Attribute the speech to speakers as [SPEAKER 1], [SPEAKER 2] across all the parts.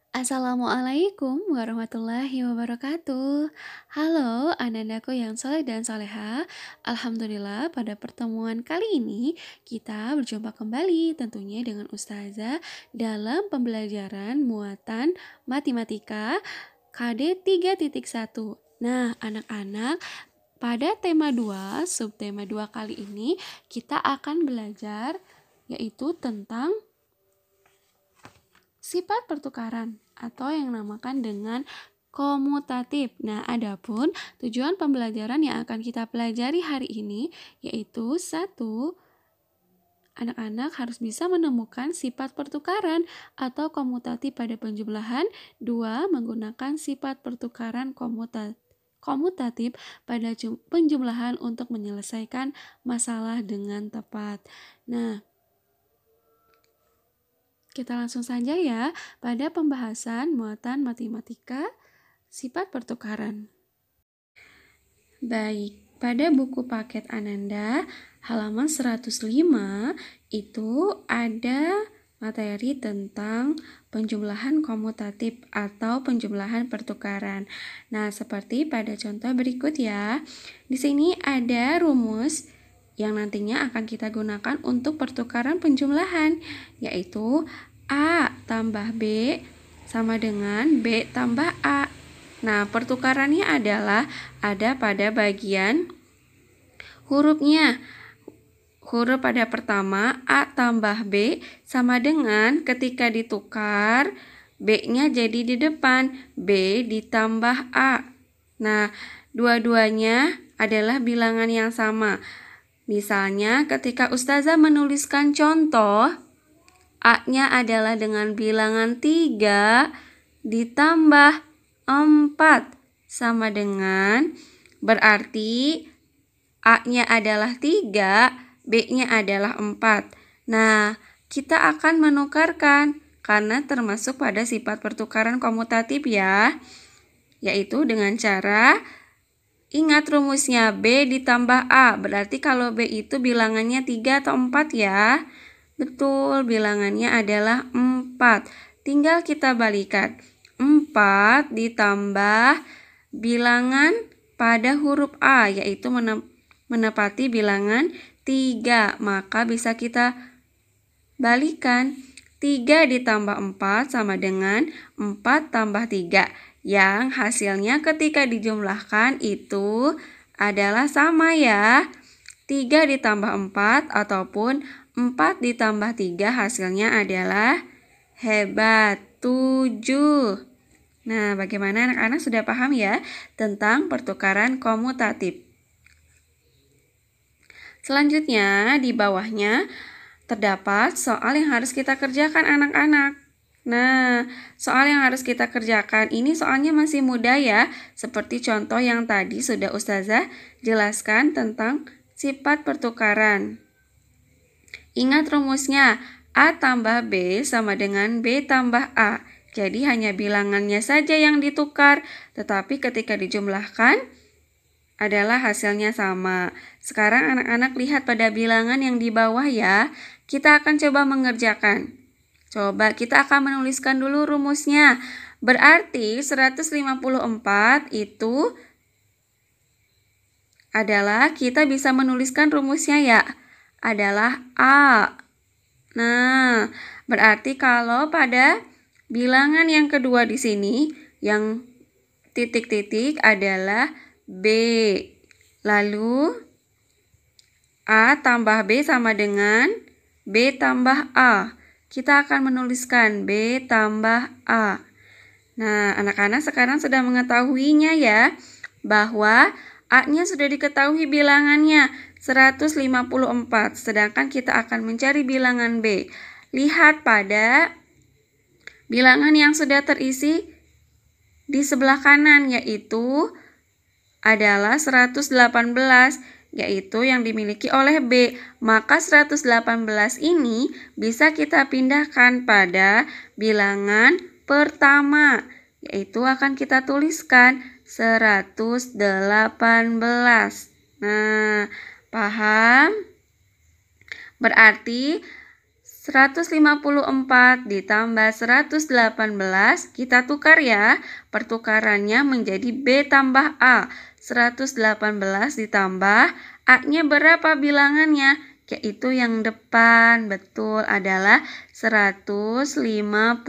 [SPEAKER 1] Assalamualaikum warahmatullahi wabarakatuh. Halo anak-anakku yang soleh dan soleha. Alhamdulillah pada pertemuan kali ini kita berjumpa kembali tentunya dengan Ustazah dalam pembelajaran muatan matematika KD 3.1. Nah anak-anak, pada tema 2, subtema 2 kali ini kita akan belajar yaitu tentang sifat pertukaran atau yang namakan dengan komutatif. Nah, adapun tujuan pembelajaran yang akan kita pelajari hari ini yaitu 1. Anak-anak harus bisa menemukan sifat pertukaran atau komutatif pada penjumlahan. 2. Menggunakan sifat pertukaran komutatif pada penjumlahan untuk menyelesaikan masalah dengan tepat. Nah, kita langsung saja ya pada pembahasan muatan matematika sifat pertukaran. Baik, pada buku paket Ananda halaman 105 itu ada materi tentang penjumlahan komutatif atau penjumlahan pertukaran. Nah, seperti pada contoh berikut ya. Di sini ada rumus yang nantinya akan kita gunakan untuk pertukaran penjumlahan, yaitu A tambah B sama dengan B tambah A. Nah, pertukarannya adalah ada pada bagian hurufnya. Huruf pada pertama A tambah B sama dengan ketika ditukar B-nya jadi di depan, B ditambah A. Nah, dua-duanya adalah bilangan yang sama. Misalnya ketika Ustazah menuliskan contoh, A-nya adalah dengan bilangan 3 ditambah 4 sama dengan, berarti A-nya adalah 3, B-nya adalah 4. Nah, kita akan menukarkan karena termasuk pada sifat pertukaran komutatif ya, yaitu dengan cara ingat rumusnya B ditambah A, berarti kalau B itu bilangannya 3 atau 4 ya. Betul, bilangannya adalah 4. Tinggal kita balikan. 4 ditambah bilangan pada huruf A, yaitu menepati bilangan 3. Maka bisa kita balikan. 3 ditambah 4 sama dengan 4 tambah 3. Yang hasilnya ketika dijumlahkan itu adalah sama ya. 3 ditambah 4 ataupun 4 ditambah 3 hasilnya adalah hebat 7. Nah, bagaimana anak-anak sudah paham ya tentang pertukaran komutatif? Selanjutnya di bawahnya terdapat soal yang harus kita kerjakan anak-anak. Nah, soal yang harus kita kerjakan ini soalnya masih mudah ya, seperti contoh yang tadi sudah Ustazah jelaskan tentang sifat pertukaran. Ingat rumusnya, A tambah B sama dengan B tambah A. Jadi hanya bilangannya saja yang ditukar, tetapi ketika dijumlahkan adalah hasilnya sama. Sekarang anak-anak lihat pada bilangan yang di bawah ya. Kita akan coba mengerjakan. Coba kita akan menuliskan dulu rumusnya. Berarti 154 itu adalah kita bisa menuliskan rumusnya ya. Adalah A. Nah, berarti kalau pada bilangan yang kedua di sini yang titik-titik adalah B. Lalu A tambah B sama dengan B tambah A. Kita akan menuliskan B tambah A. Nah, anak-anak sekarang sudah mengetahuinya ya, bahwa A-nya sudah diketahui bilangannya 154, sedangkan kita akan mencari bilangan B. Lihat pada bilangan yang sudah terisi di sebelah kanan, yaitu adalah 118, yaitu yang dimiliki oleh B. Maka 118 ini bisa kita pindahkan pada bilangan pertama, yaitu akan kita tuliskan 118. Nah, paham? Berarti 154 ditambah 118, kita tukar ya. Pertukarannya menjadi B tambah A. 118 ditambah A-nya berapa bilangannya? Yaitu yang depan, betul, adalah 154.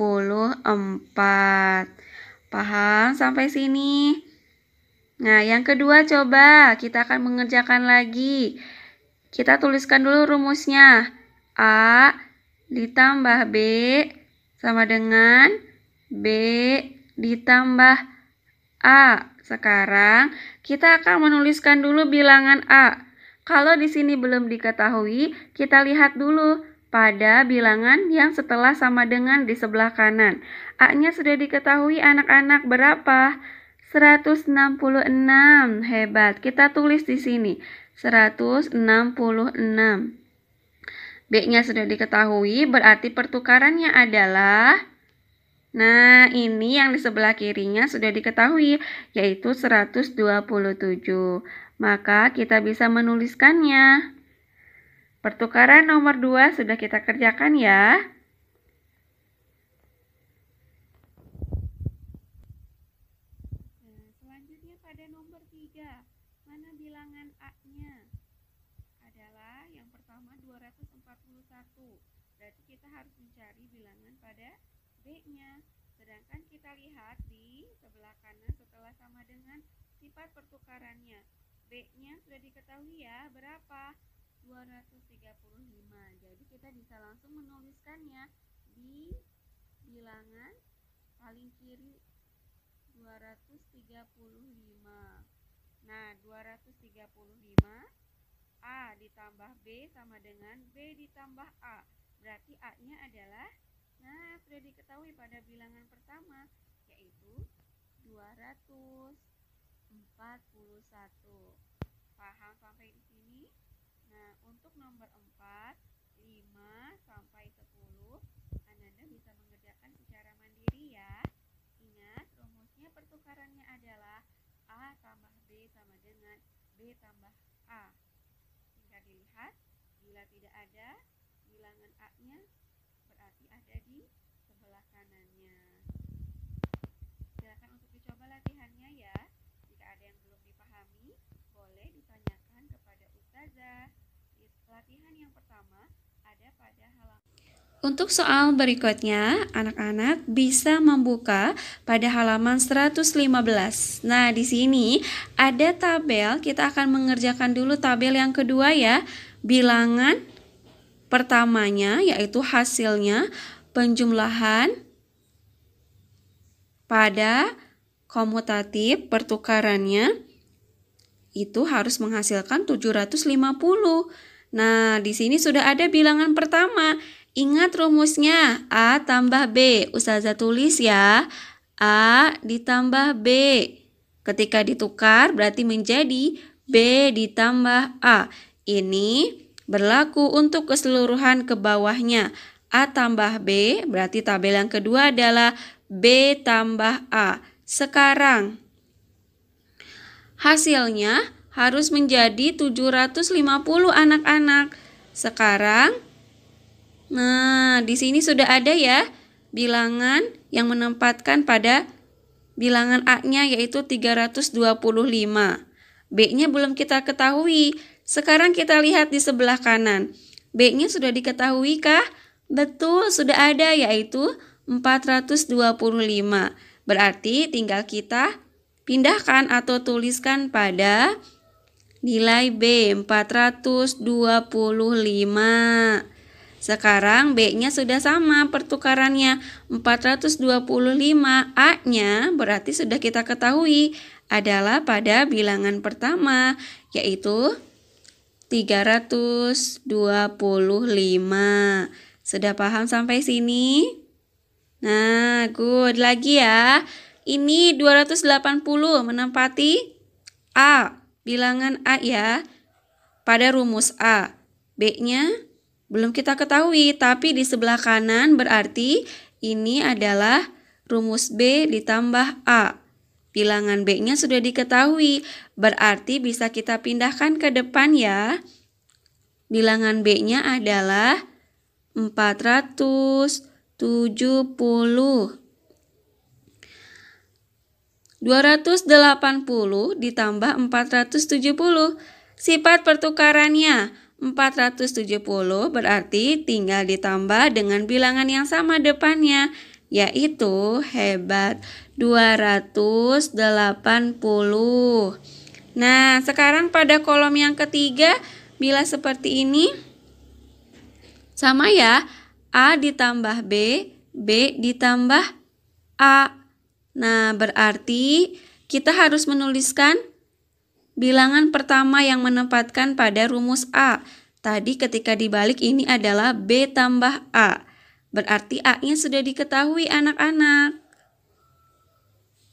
[SPEAKER 1] Paham sampai sini? Nah, yang kedua coba kita akan mengerjakan lagi. Kita tuliskan dulu rumusnya. A ditambah B sama dengan B ditambah A. Sekarang kita akan menuliskan dulu bilangan A. Kalau di sini belum diketahui, kita lihat dulu pada bilangan yang setelah sama dengan di sebelah kanan. A-nya sudah diketahui anak-anak berapa? 166. Hebat. Kita tulis di sini 166. B-nya sudah diketahui, berarti pertukarannya adalah, nah ini yang di sebelah kirinya sudah diketahui, yaitu 127. Maka kita bisa menuliskannya. Pertukaran nomor 2 sudah kita kerjakan ya. Nah, selanjutnya pada nomor 3, mana bilangan A-nya? Adalah yang pertama 241. Berarti kita harus mencari bilangan pada B-nya. Sedangkan kita lihat di sebelah kanan setelah sama dengan sifat pertukarannya. B-nya sudah diketahui ya, berapa? 235. Jadi kita bisa langsung menuliskannya di bilangan paling kiri 235. Nah, 235 A ditambah B sama dengan B ditambah A. Berarti A-nya adalah, nah sudah diketahui pada bilangan pertama, yaitu 241. Paham sampai di sini? Nah, untuk nomor 4, 5 sampai 10, Ananda bisa mengerjakan secara mandiri ya. Ingat, rumusnya pertukarannya adalah A tambah B sama dengan B tambah A. Tinggal dilihat, bila tidak ada bilangan A-nya, berarti ada di sebelah kanannya. Silakan untuk dicoba latihannya ya. Jika ada yang belum dipahami, boleh ditanyakan kepada Ustazah. Latihan yang pertama ada pada halaman. Untuk soal berikutnya, anak-anak bisa membuka pada halaman 115. Nah, di sini ada tabel, kita akan mengerjakan dulu tabel yang kedua ya. Bilangan pertamanya yaitu hasilnya penjumlahan pada komutatif pertukarannya itu harus menghasilkan 750. Nah, di sini sudah ada bilangan pertama. Ingat rumusnya, A tambah B. Ustazah tulis ya, A ditambah B. Ketika ditukar berarti menjadi B ditambah A. Ini berlaku untuk keseluruhan ke bawahnya. A tambah B, berarti tabel yang kedua adalah B tambah A. Sekarang, hasilnya harus menjadi 750 anak-anak. Sekarang, nah di sini sudah ada ya bilangan yang menempatkan pada bilangan A-nya yaitu 325. B-nya belum kita ketahui. Sekarang kita lihat di sebelah kanan. B-nya sudah diketahui kah? Betul, sudah ada yaitu 425. Berarti tinggal kita pindahkan atau tuliskan pada nilai B 425. Sekarang B-nya sudah sama pertukarannya 425. A-nya berarti sudah kita ketahui adalah pada bilangan pertama yaitu 325. Sudah paham sampai sini? Nah, good. Lagi ya. Ini 280 menempati A. Bilangan A ya, pada rumus A. B-nya belum kita ketahui, tapi di sebelah kanan berarti ini adalah rumus B ditambah A. Bilangan B-nya sudah diketahui, berarti bisa kita pindahkan ke depan ya. Bilangan B-nya adalah 470. 280 ditambah 470. Sifat pertukarannya 470 berarti tinggal ditambah dengan bilangan yang sama depannya, yaitu hebat 280. Nah, sekarang pada kolom yang ketiga, bila seperti ini, sama ya, A ditambah B, B ditambah A. Nah, berarti kita harus menuliskan bilangan pertama yang menempatkan pada rumus A. Tadi ketika dibalik ini adalah B tambah A. Berarti A-nya sudah diketahui anak-anak.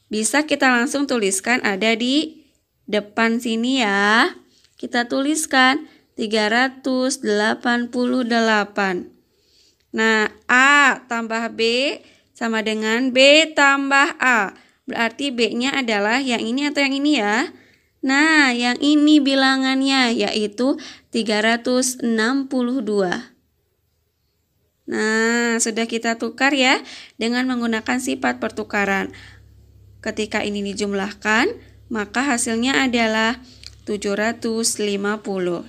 [SPEAKER 1] Bisa kita langsung tuliskan ada di depan sini ya. Kita tuliskan 388. Nah, A tambah B sama dengan B tambah A. Berarti B-nya adalah yang ini atau yang ini ya? Nah, yang ini bilangannya yaitu 362. Nah, sudah kita tukar ya dengan menggunakan sifat pertukaran. Ketika ini dijumlahkan, maka hasilnya adalah 750.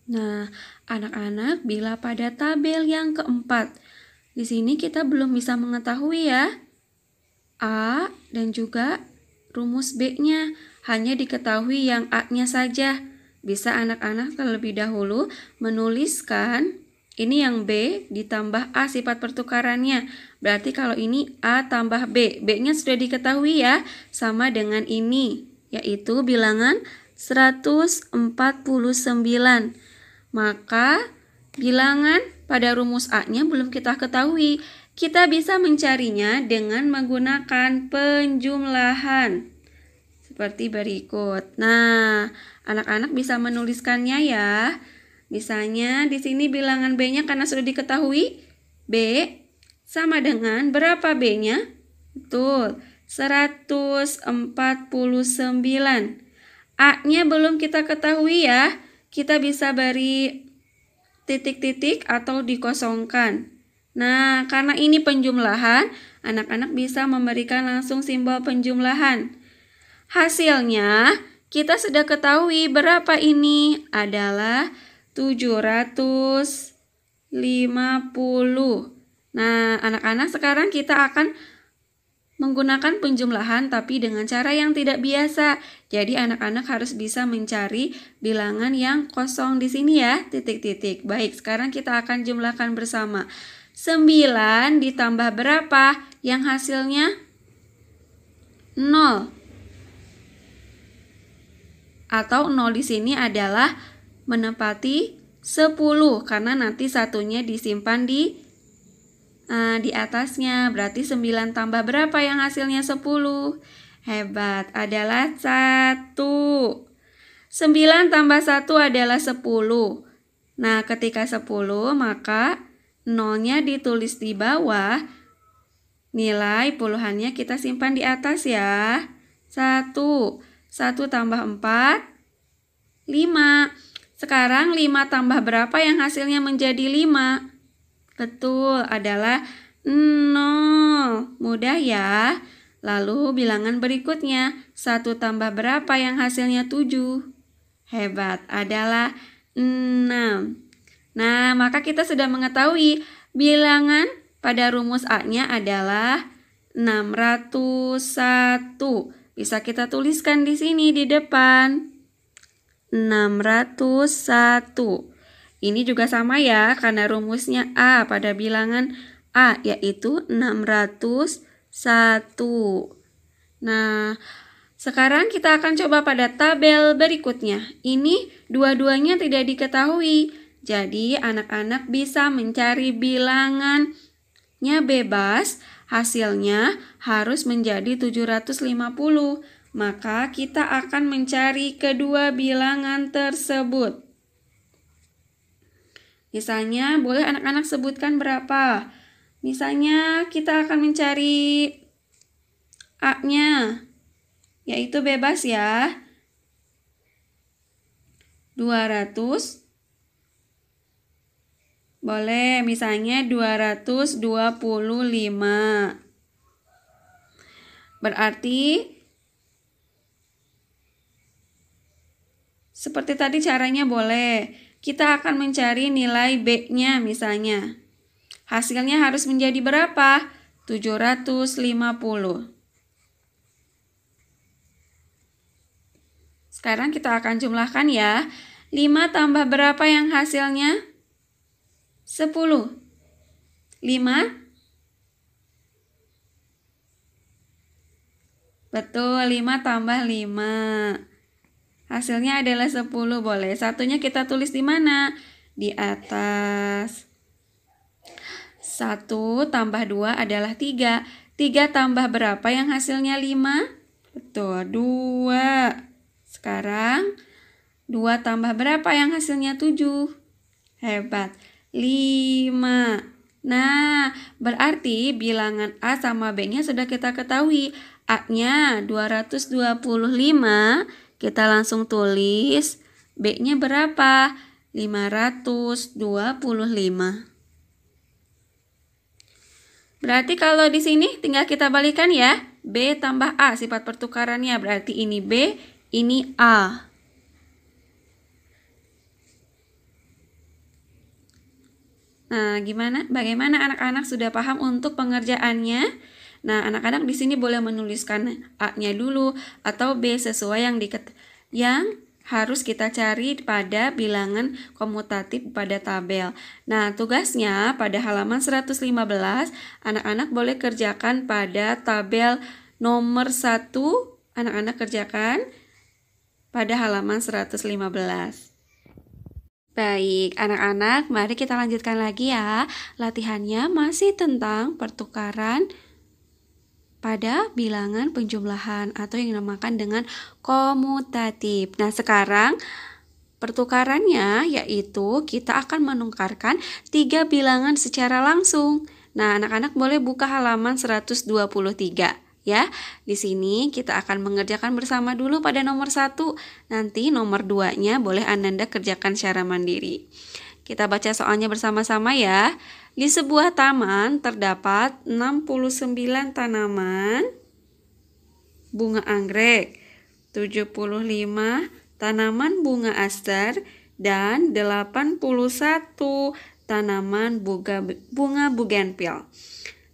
[SPEAKER 1] Nah, anak-anak, bila pada tabel yang keempat, di sini kita belum bisa mengetahui ya A dan juga rumus B-nya, hanya diketahui yang A-nya saja. Bisa anak-anak terlebih dahulu menuliskan ini yang B ditambah A sifat pertukarannya. Berarti kalau ini A tambah B, B-nya sudah diketahui ya, sama dengan ini, yaitu bilangan 149. Maka bilangan pada rumus A-nya belum kita ketahui. Kita bisa mencarinya dengan menggunakan penjumlahan. Seperti berikut. Nah, anak-anak bisa menuliskannya ya. Misalnya di sini bilangan B-nya karena sudah diketahui, B sama dengan berapa B-nya? Betul, 149. A-nya belum kita ketahui ya. Kita bisa beri titik-titik atau dikosongkan. Nah, karena ini penjumlahan, anak-anak bisa memberikan langsung simbol penjumlahan. Hasilnya, kita sudah ketahui berapa ini adalah 750. Nah, anak-anak sekarang kita akan menggunakan penjumlahan tapi dengan cara yang tidak biasa. Jadi anak-anak harus bisa mencari bilangan yang kosong di sini ya, titik-titik. Baik, sekarang kita akan jumlahkan bersama. 9 ditambah berapa yang hasilnya 0. Atau 0 di sini adalah menempati 10 karena nanti satunya disimpan di atasnya. Berarti 9 tambah berapa yang hasilnya 10? Hebat, adalah 1. 9 tambah 1 adalah 10. Nah, ketika 10 maka 0-nya ditulis di bawah. Nilai puluhannya kita simpan di atas ya. 1. 1 tambah 4, 5. Sekarang 5 tambah berapa yang hasilnya menjadi 5? Betul, adalah 0. Mudah ya. Lalu bilangan berikutnya, 1 tambah berapa yang hasilnya 7? Hebat, adalah 6. Nah, maka kita sudah mengetahui bilangan pada rumus A-nya adalah 601. Bisa kita tuliskan di sini di depan. 601. Ini juga sama ya, karena rumusnya A pada bilangan A, yaitu 601. Nah, sekarang kita akan coba pada tabel berikutnya. Ini dua-duanya tidak diketahui. Jadi, anak-anak bisa mencari bilangannya bebas. Hasilnya harus menjadi 750. Maka kita akan mencari kedua bilangan tersebut. Misalnya, boleh anak-anak sebutkan berapa? Misalnya, kita akan mencari A-nya, yaitu bebas ya. 200 Boleh, misalnya 225. Berarti seperti tadi caranya boleh. Kita akan mencari nilai B-nya misalnya. Hasilnya harus menjadi berapa? 750. Sekarang kita akan jumlahkan ya. 5 tambah berapa yang hasilnya? 10. 5. Betul, 5 tambah 5. Hasilnya adalah 10, boleh. Satunya kita tulis di mana? Di atas. 1 tambah 2 adalah 3. 3 tambah berapa yang hasilnya 5? Betul, 2. Sekarang 2 tambah berapa yang hasilnya 7? Hebat, 5. Nah, berarti bilangan A sama B-nya sudah kita ketahui. A-nya 225, kita langsung tulis. B-nya berapa? 525. Berarti kalau di sini tinggal kita balikan ya. B tambah A sifat pertukarannya. Berarti ini B, ini A. Nah, bagaimana anak-anak sudah paham untuk pengerjaannya? Nah, anak-anak di sini boleh menuliskan A-nya dulu atau B sesuai yang harus kita cari pada bilangan komutatif pada tabel. Nah, tugasnya pada halaman 115, anak-anak boleh kerjakan pada tabel nomor 1, anak-anak kerjakan pada halaman 115. Baik, anak-anak, mari kita lanjutkan lagi ya. Latihannya masih tentang pertukaran pada bilangan penjumlahan atau yang dinamakan dengan komutatif. Nah, sekarang pertukarannya yaitu kita akan menukarkan 3 bilangan secara langsung. Nah, anak-anak boleh buka halaman 123. Ya, di sini kita akan mengerjakan bersama dulu pada nomor 1. Nanti nomor 2-nya boleh Ananda kerjakan secara mandiri. Kita baca soalnya bersama-sama ya. Di sebuah taman terdapat 69 tanaman bunga anggrek, 75 tanaman bunga aster, dan 81 tanaman bunga bugenvil.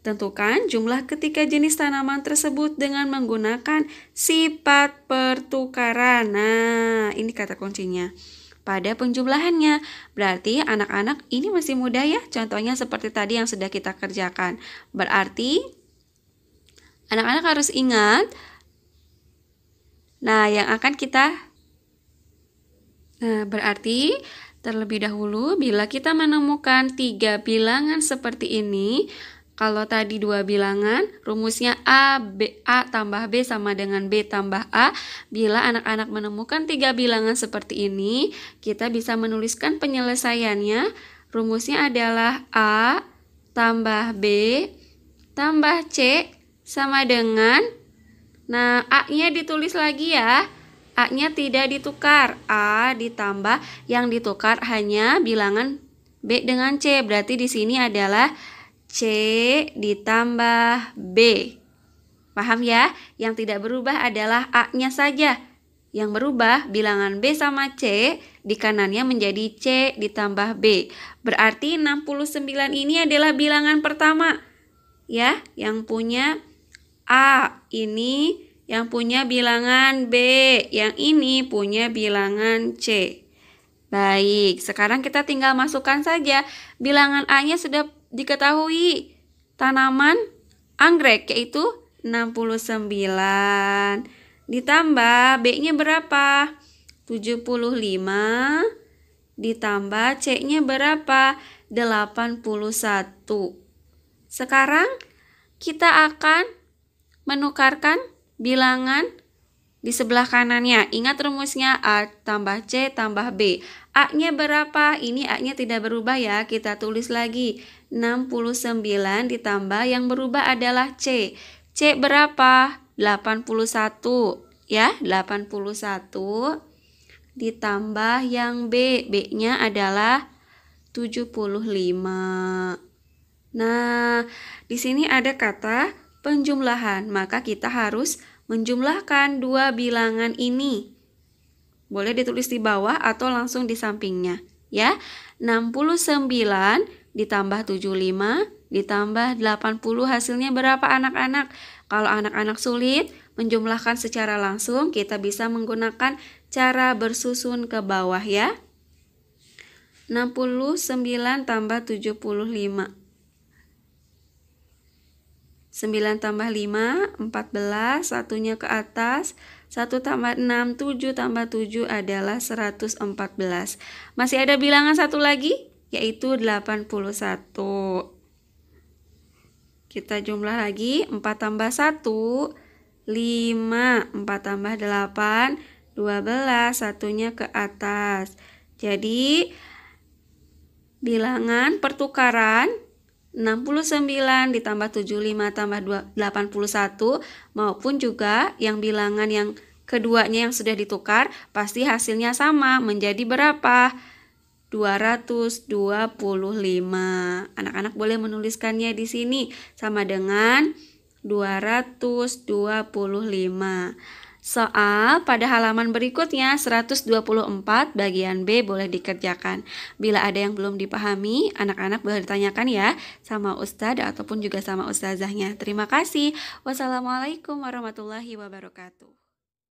[SPEAKER 1] Tentukan jumlah ketiga jenis tanaman tersebut dengan menggunakan sifat pertukaran. Nah, ini kata kuncinya. Pada penjumlahannya, berarti anak-anak ini masih mudah ya. Contohnya seperti tadi yang sudah kita kerjakan. Berarti anak-anak harus ingat. Nah, berarti terlebih dahulu bila kita menemukan 3 bilangan seperti ini, kalau tadi 2 bilangan, rumusnya A tambah B sama dengan B tambah A. Bila anak-anak menemukan 3 bilangan seperti ini, kita bisa menuliskan penyelesaiannya. Rumusnya adalah A tambah B tambah C sama dengan, nah, A-nya ditulis lagi ya. A-nya tidak ditukar. A ditambah, yang ditukar hanya bilangan B dengan C. Berarti di sini adalah C ditambah B. Paham ya? Yang tidak berubah adalah A-nya saja. Yang berubah bilangan B sama C, di kanannya menjadi C ditambah B. Berarti 69 ini adalah bilangan pertama. Ya, yang punya A, ini yang punya bilangan B, yang ini punya bilangan C. Baik, sekarang kita tinggal masukkan saja. Bilangan A-nya sudah diketahui, tanaman anggrek yaitu 69. Ditambah B-nya berapa? 75. Ditambah C-nya berapa? 81. Sekarang kita akan menukarkan bilangan di sebelah kanannya. Ingat rumusnya A tambah C tambah B. A-nya berapa? Ini A-nya tidak berubah ya. Kita tulis lagi. 69 ditambah yang berubah adalah C. C berapa? 81. Ya, 81 ditambah yang B. B-nya adalah Nah, di sini ada kata penjumlahan, maka kita harus menjumlahkan dua bilangan ini. Boleh ditulis di bawah atau langsung di sampingnya, ya. 69 ditambah 75 ditambah 80 hasilnya berapa anak-anak? Kalau anak-anak sulit menjumlahkan secara langsung, kita bisa menggunakan cara bersusun ke bawah, ya. 69 tambah 75. 9 tambah 5, 14, satunya ke atas, 1 tambah 6, 7 tambah 7 adalah 114. Masih ada bilangan satu lagi, yaitu 81. Kita jumlah lagi, 4 tambah 1, 5, 4 tambah 8, 12, satunya ke atas. Jadi, bilangan pertukaran 69 ditambah 75 tambah 81 maupun juga yang bilangan yang keduanya yang sudah ditukar pasti hasilnya sama, menjadi berapa? 225. Anak-anak boleh menuliskannya di sini sama dengan 225. Soal pada halaman berikutnya 124 bagian B boleh dikerjakan. Bila ada yang belum dipahami, anak-anak boleh ditanyakan ya sama ustadz ataupun juga sama ustazahnya. Terima kasih. Wassalamualaikum warahmatullahi wabarakatuh.